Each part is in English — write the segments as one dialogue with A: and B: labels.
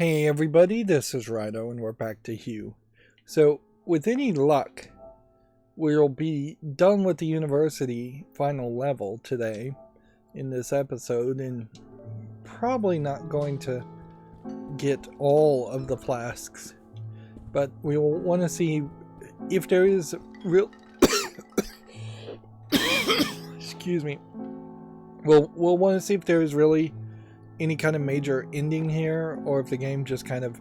A: Hey everybody, this is Rydo and we're back to Hue. So, with any luck, we'll be done with the university final level today in this episode and probably not going to get all of the flasks, but we'll want to see if there is real excuse me. We'll want to see if there is really any kind of major ending here, or if the game just kind of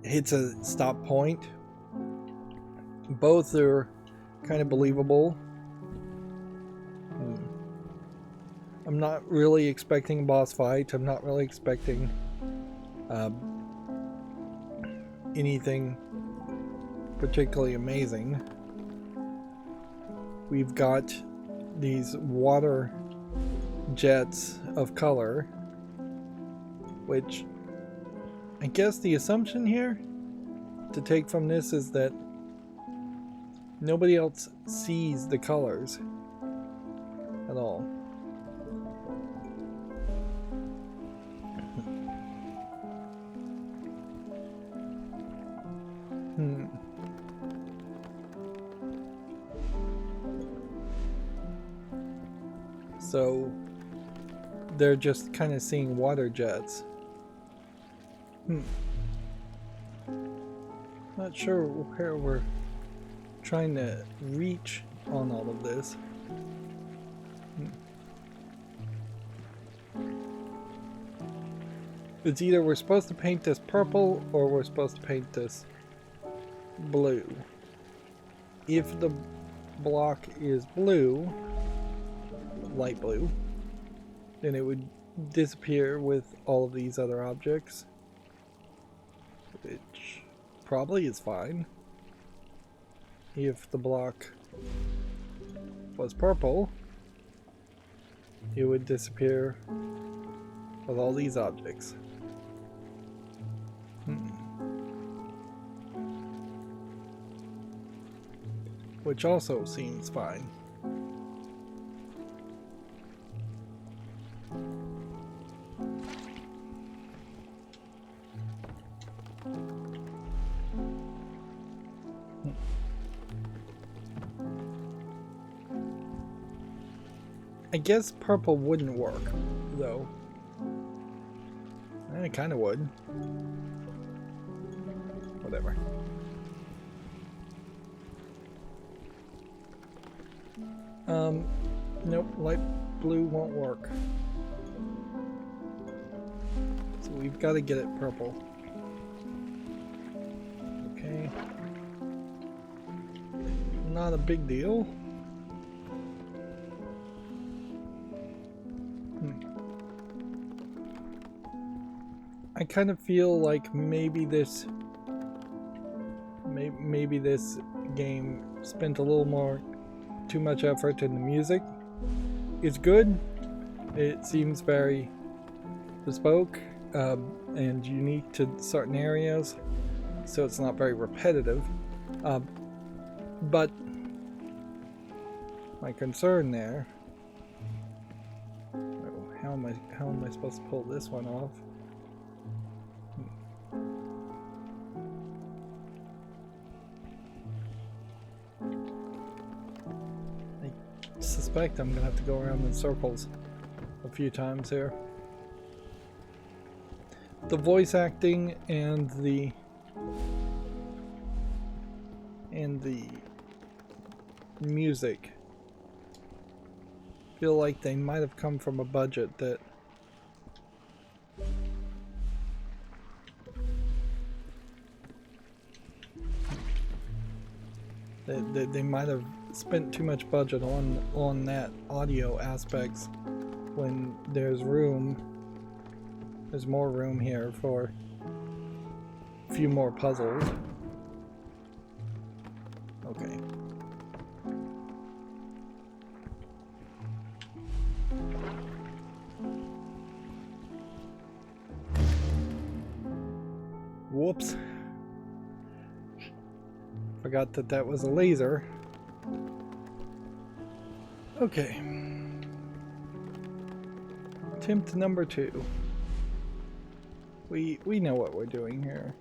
A: hits a stop point. Both are kind of believable. I'm not really expecting a boss fight. I'm not really expecting anything particularly amazing. We've got these water jets of color, which I guess the assumption here to take from this is that nobody else sees the colors at all. So they're just kind of seeing water jets. Not sure where we're trying to reach on all of this. It's either we're supposed to paint this purple or we're supposed to paint this blue. If the block is blue, light blue, then it would disappear with all of these other objects, which probably is fine. If the block was purple, it would disappear with all these objects. Which also seems fine. I guess purple wouldn't work, though. It kind of would. Whatever. Nope, light blue won't work. So we've got to get it purple. Okay. Not a big deal. I kind of feel like maybe this game spent a little too much effort in the music. It's good. It seems very bespoke and unique to certain areas, so it's not very repetitive. But my concern there. How am I supposed to pull this one off? I suspect I'm gonna have to go around in circles a few times here. The voice acting and the music feel like they might have come from a budget that they might have spent too much budget on that audio aspects when there's more room here for a few more puzzles. Okay. Whoops. Forgot that was a laser. Okay. Attempt number 2. We know what we're doing here.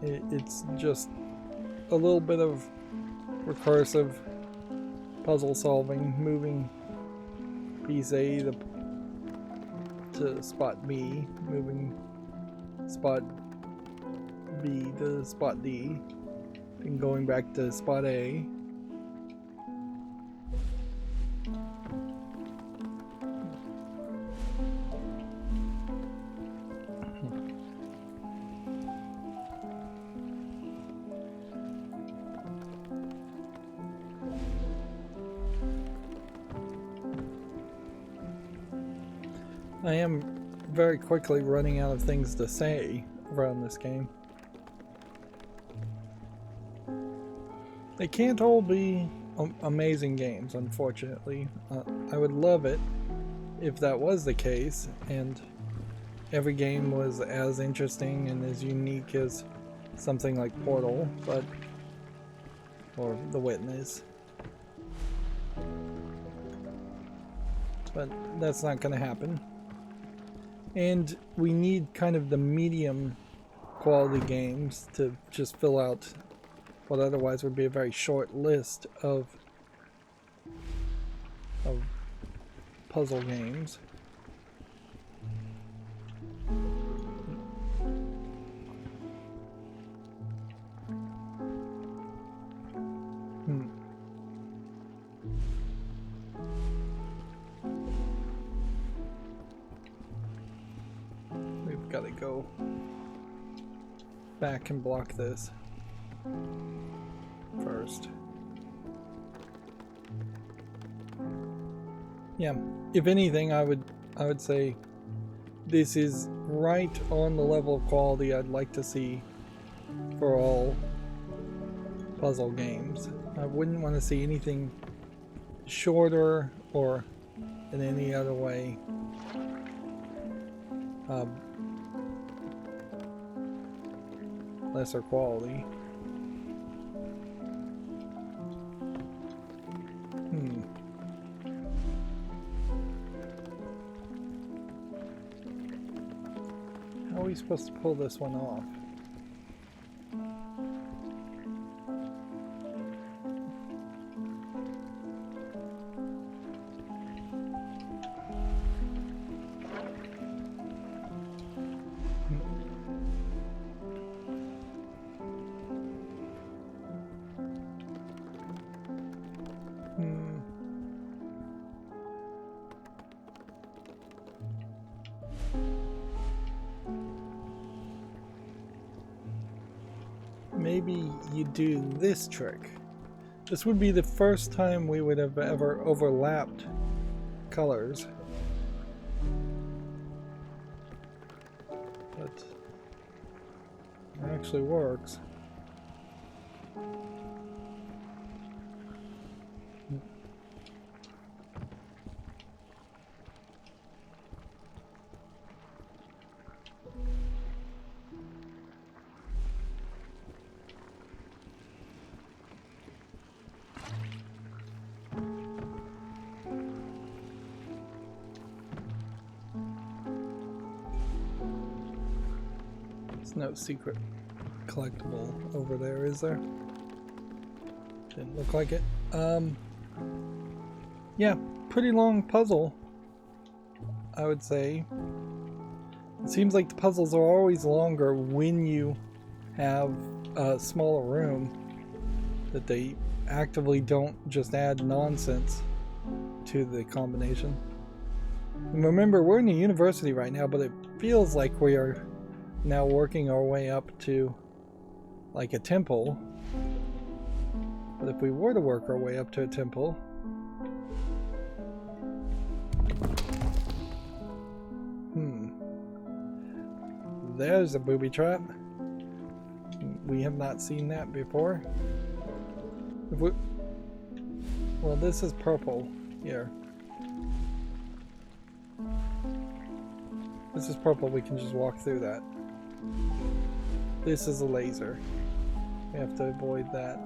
A: It's just a little bit of recursive puzzle solving, moving piece A to spot B, moving spot B to spot D, and going back to spot A. I am very quickly running out of things to say around this game. They can't all be amazing games, unfortunately. I would love it if that was the case, and every game was as interesting and as unique as something like Portal, or The Witness. But that's not going to happen. And we need kind of the medium quality games to just fill out what otherwise would be a very short list of puzzle games. Gotta go back and block this first. Yeah, if anything, I would say this is right on the level of quality I'd like to see for all puzzle games. I wouldn't want to see anything shorter or in any other way lesser quality. How are we supposed to pull this one off? Maybe you do this trick. This would be the first time we would have ever overlapped colors. But it actually works. No secret collectible over there, is there? Didn't look like it. Yeah, pretty long puzzle, I would say. It seems like the puzzles are always longer when you have a smaller room, that they actively don't just add nonsense to the combination. And remember, we're in a university right now, but it feels like we are now working our way up to like a temple. But if we were to work our way up to a temple, there's a booby trap. We have not seen that before. Well, this is purple here. This is purple, we can just walk through that. This is a laser. We have to avoid that.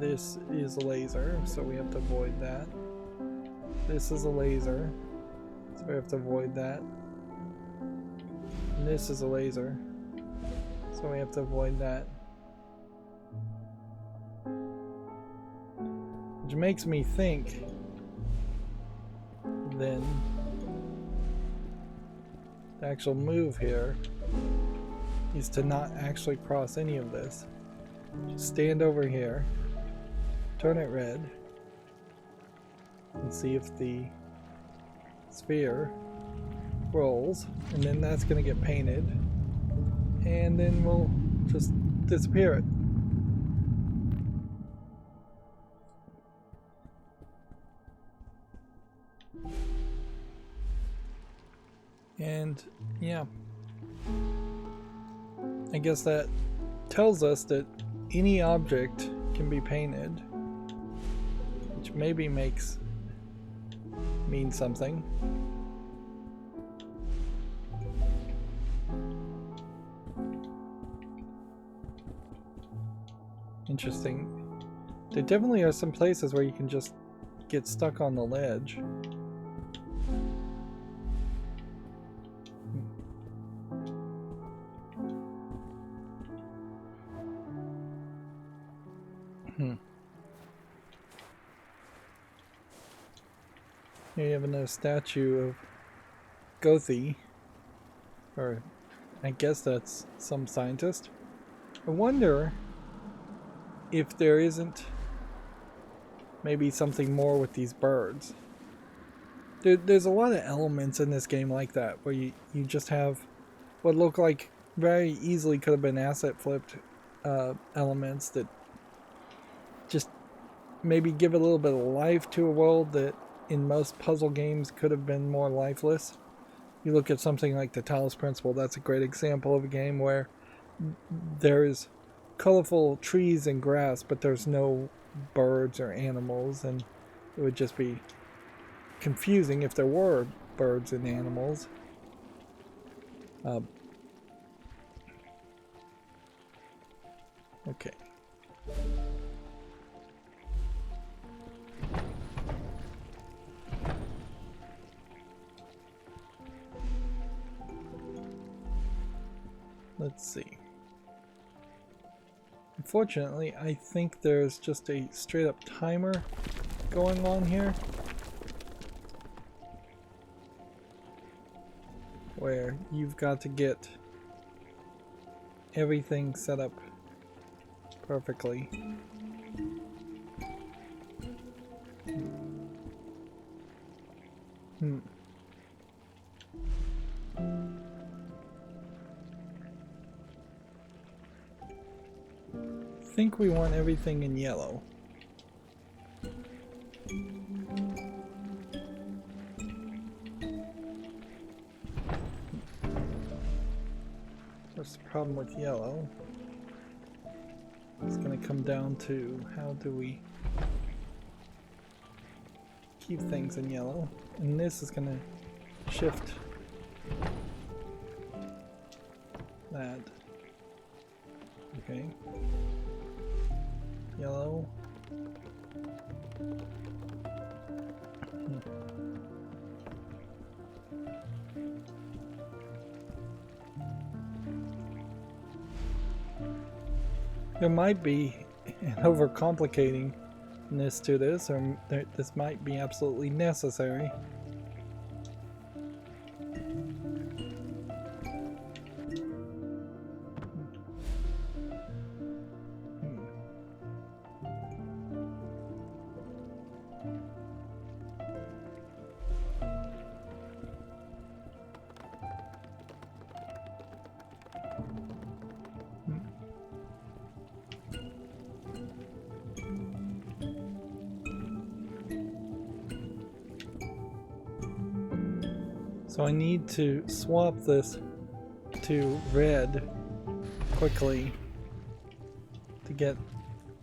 A: This is a laser, so we have to avoid that. This is a laser, so we have to avoid that. And this is a laser, so we have to avoid that. Which makes me think then the actual move here is to not actually cross any of this. Just stand over here, turn it red, and see if the sphere rolls, and then that's going to get painted, and then we'll just disappear it. And yeah, I guess that tells us that any object can be painted, which maybe means something. Interesting. There definitely are some places where you can just get stuck on the ledge. Here you have another statue of Gothi, or I guess that's some scientist. I wonder if there isn't maybe something more with these birds. There's a lot of elements in this game like that, where you just have what look like very easily could have been asset flipped elements that just maybe give a little bit of life to a world that in most puzzle games could have been more lifeless. You look at something like the Talos Principle, that's a great example of a game where there's colorful trees and grass, but there's no birds or animals, and it would just be confusing if there were birds and animals. Okay. Let's see. Unfortunately, I think there's just a straight up timer going on here, where you've got to get everything set up perfectly. I think we want everything in yellow. What's the problem with yellow? It's going to come down to how do we keep things in yellow, and this is going to shift that. Okay. Yellow. There might be an overcomplicating this to this, or this might be absolutely necessary. So I need to swap this to red quickly to get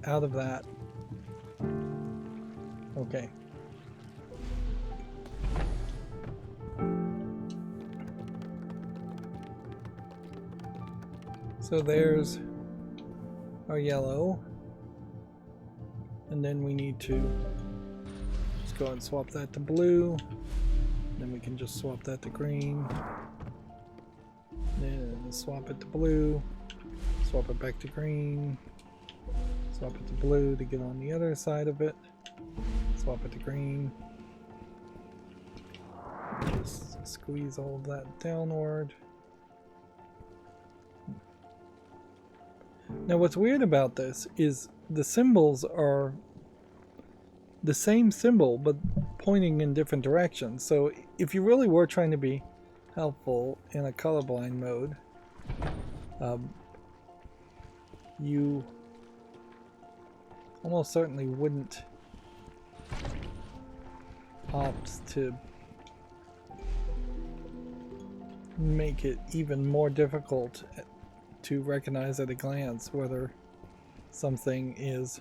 A: out of that. Okay. So there's our yellow, and then we need to just go and swap that to blue. Then we can just swap that to green. Then swap it to blue. Swap it back to green. Swap it to blue to get on the other side of it. Swap it to green. Just squeeze all of that downward. Now what's weird about this is the symbols are the same symbol but pointing in different directions. So if you really were trying to be helpful in a colorblind mode, you almost certainly wouldn't opt to make it even more difficult to recognize at a glance whether something is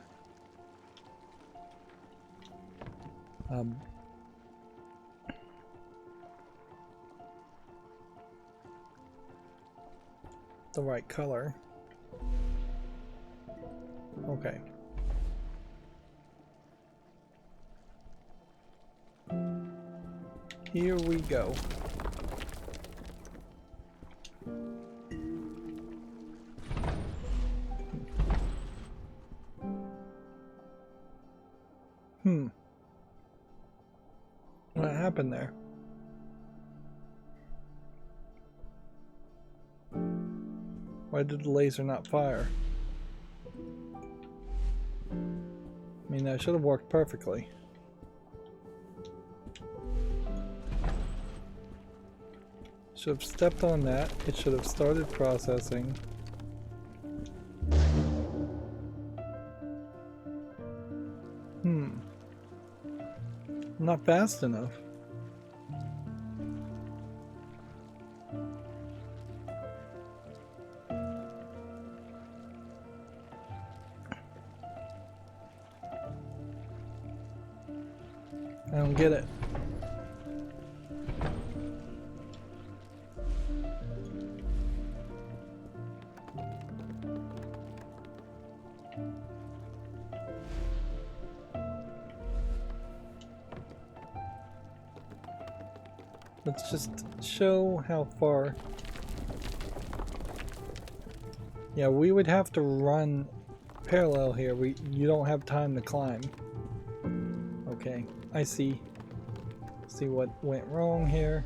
A: the right color. Okay. Here we go. What happened there? Why did the laser not fire? I mean, that should have worked perfectly. Should have stepped on that. It should have started processing. Not fast enough. I don't get it. Let's just show how far. Yeah, we would have to run parallel here. You don't have time to climb. Okay, I see. See what went wrong here.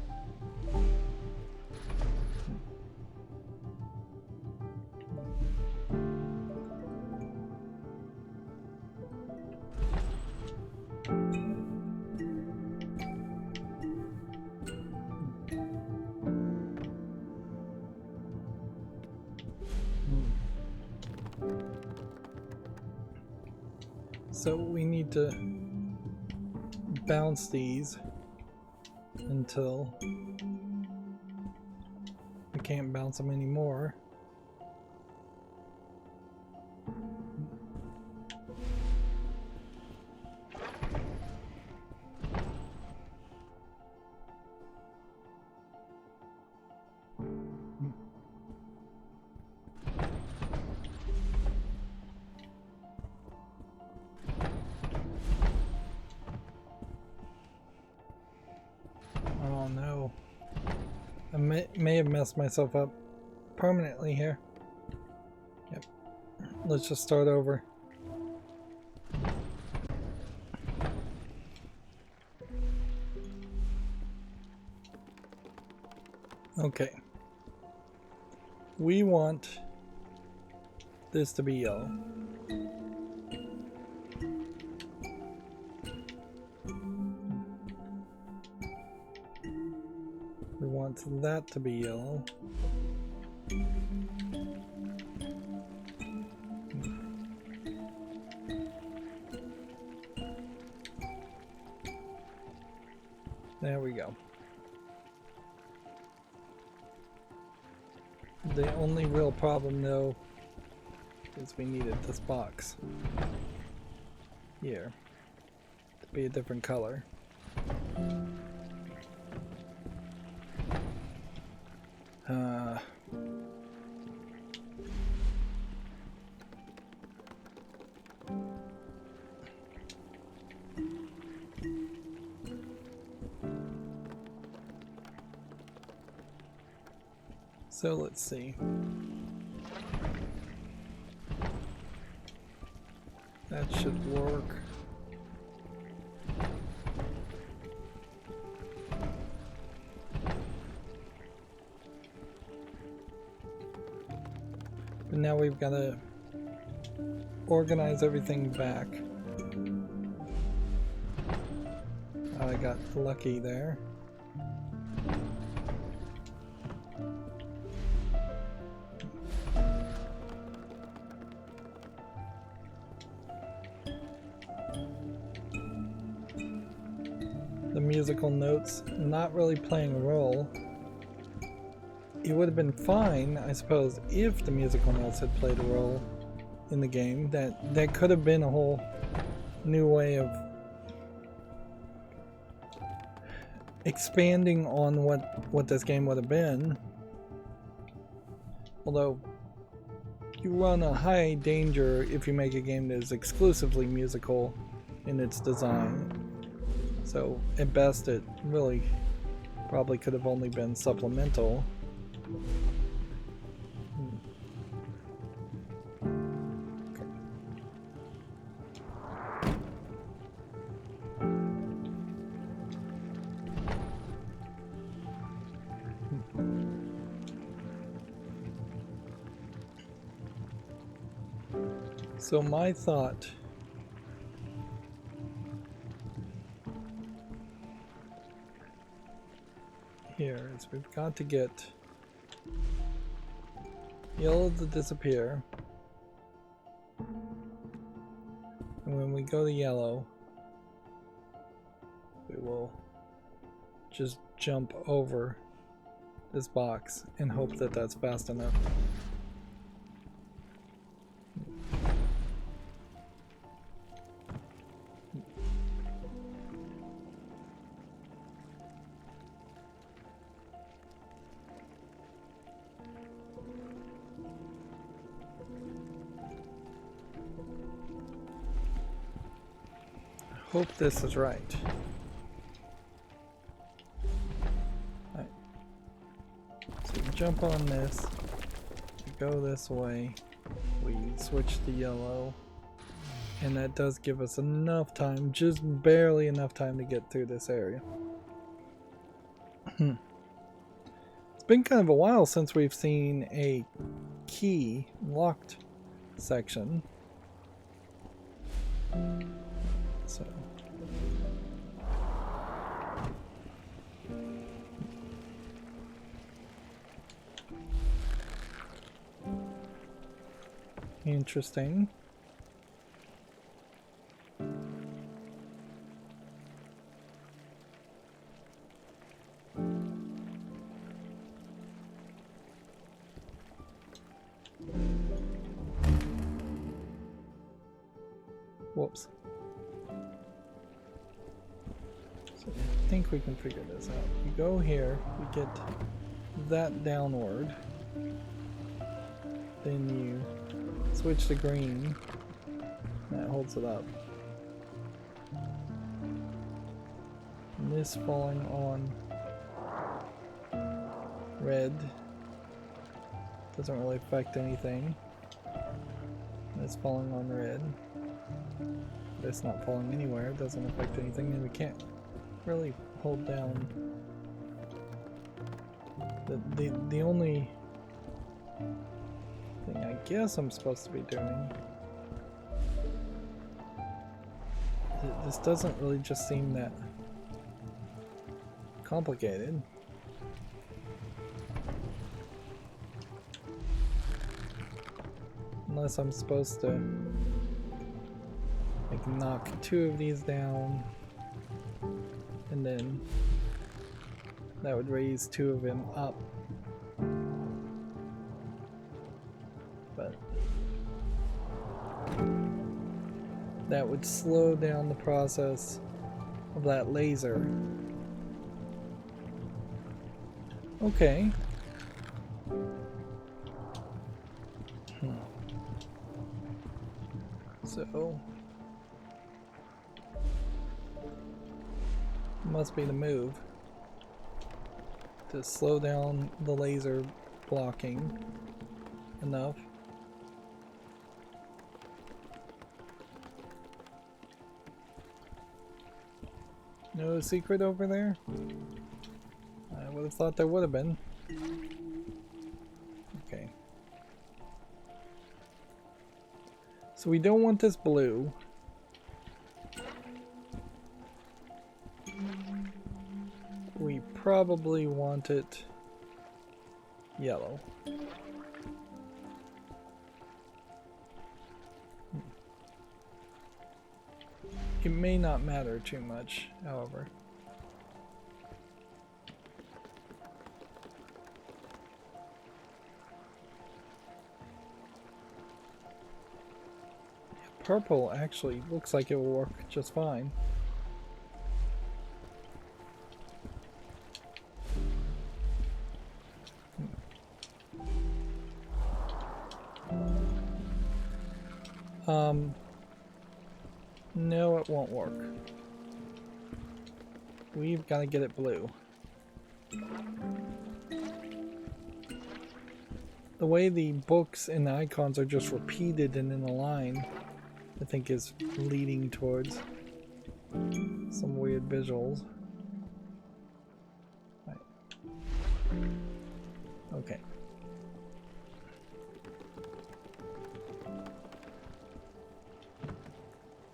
A: So we need to bounce these until we can't bounce them anymore. Oh no. I may have messed myself up permanently here. Yep. Let's just start over. Okay. We want this to be yellow. We want that to be yellow. There we go. The only real problem though is we needed this box here to be a different color. So let's see. That should work. But now we've got to organize everything back. I got lucky there. The musical notes not really playing a role. It would have been fine, I suppose, if the musical notes had played a role in the game. That could have been a whole new way of expanding on what this game would have been. Although you run a high danger if you make a game that is exclusively musical in its design. So at best it really probably could have only been supplemental. So my thought here is we've got to get yellow to disappear, and when we go to yellow we will just jump over this box and hope that that's fast enough. Hope this is right. Alright. So we jump on this, we go this way, we switch to yellow, and that does give us enough time, just barely enough time to get through this area. It's been kind of a while since we've seen a key locked section. So interesting. Whoops. So I think we can figure this out. You go here, we get that downward, then you switch to green, that holds it up. And this falling on red doesn't really affect anything. This falling on red, this not falling anywhere, doesn't affect anything, and we can't really hold down. The only thing I guess I'm supposed to be doing, this doesn't really just seem that complicated. Unless I'm supposed to like knock two of these down, and then that would raise two of them up. But that would slow down the process of that laser. Okay. So must be the move to slow down the laser blocking enough. No secret over there? I would have thought there would have been. Okay. So we don't want this blue. We probably want it yellow. It may not matter too much, however. Purple actually looks like it will work just fine. No, it won't work. We've got to get it blue. The way the books and the icons are just repeated and in a line, I think is leading towards some weird visuals. Right. Okay.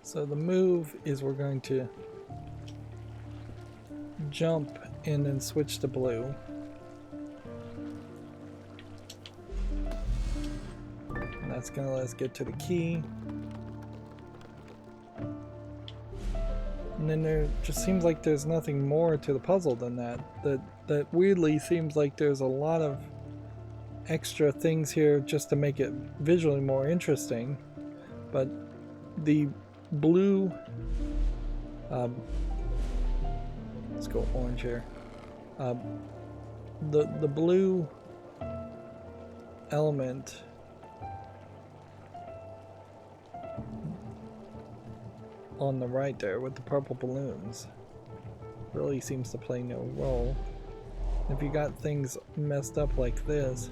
A: So the move is we're going to jump and then switch to blue. And that's going to let us get to the key. And then there just seems like there's nothing more to the puzzle than that. That weirdly seems like there's a lot of extra things here just to make it visually more interesting. But the blue, let's go orange here. The blue element on the right there with the purple balloons really seems to play no role. If you got things messed up like this,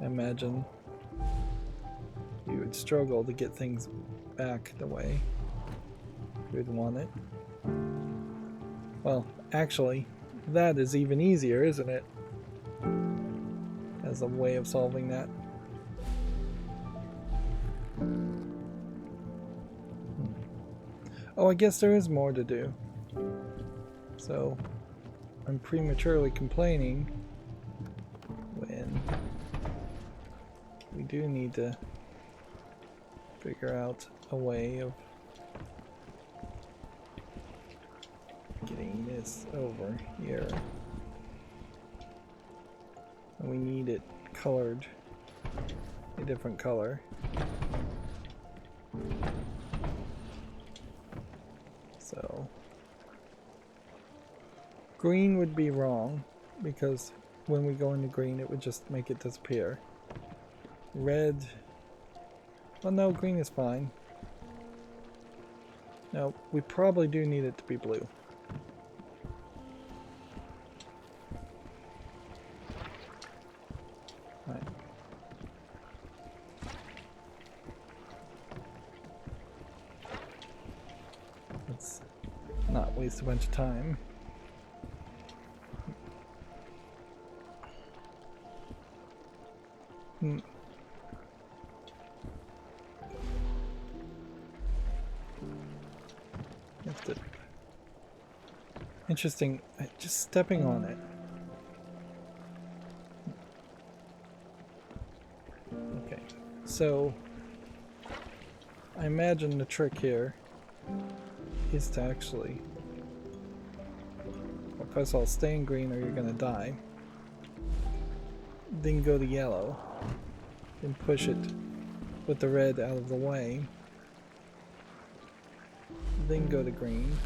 A: I imagine you would struggle to get things back the way you would want it. Well, actually, that is even easier, isn't it? As a way of solving that. Oh, I guess there is more to do. So, I'm prematurely complaining when we do need to figure out a way of getting this over here. And we need it colored a different color. So green would be wrong because when we go into green it would just make it disappear. Red, well no, green is fine. No, we probably do need it to be blue. Right. Let's not waste a bunch of time. Interesting, just stepping on it. Okay, so I imagine the trick here is to actually, well, first of all, stay in green or you're gonna die. Then go to yellow. Then push it with the red out of the way. Then go to green.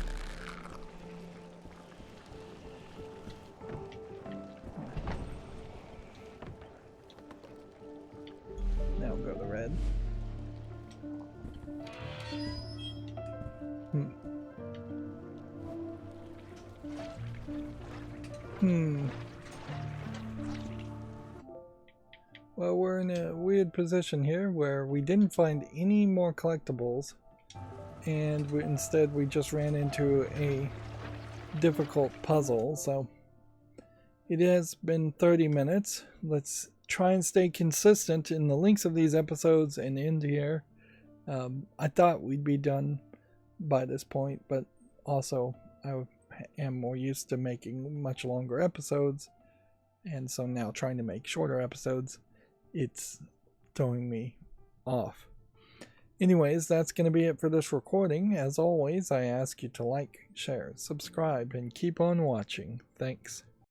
A: Now go to red. Well, we're in a weird position here where we didn't find any more collectibles, and instead we just ran into a difficult puzzle. So it has been 30 minutes. Let's try and stay consistent in the lengths of these episodes and end here. I thought we'd be done by this point, but also I am more used to making much longer episodes, and so now trying to make shorter episodes, it's throwing me off. Anyways, that's going to be it for this recording. As always, I ask you to like, share, subscribe, and keep on watching. Thanks.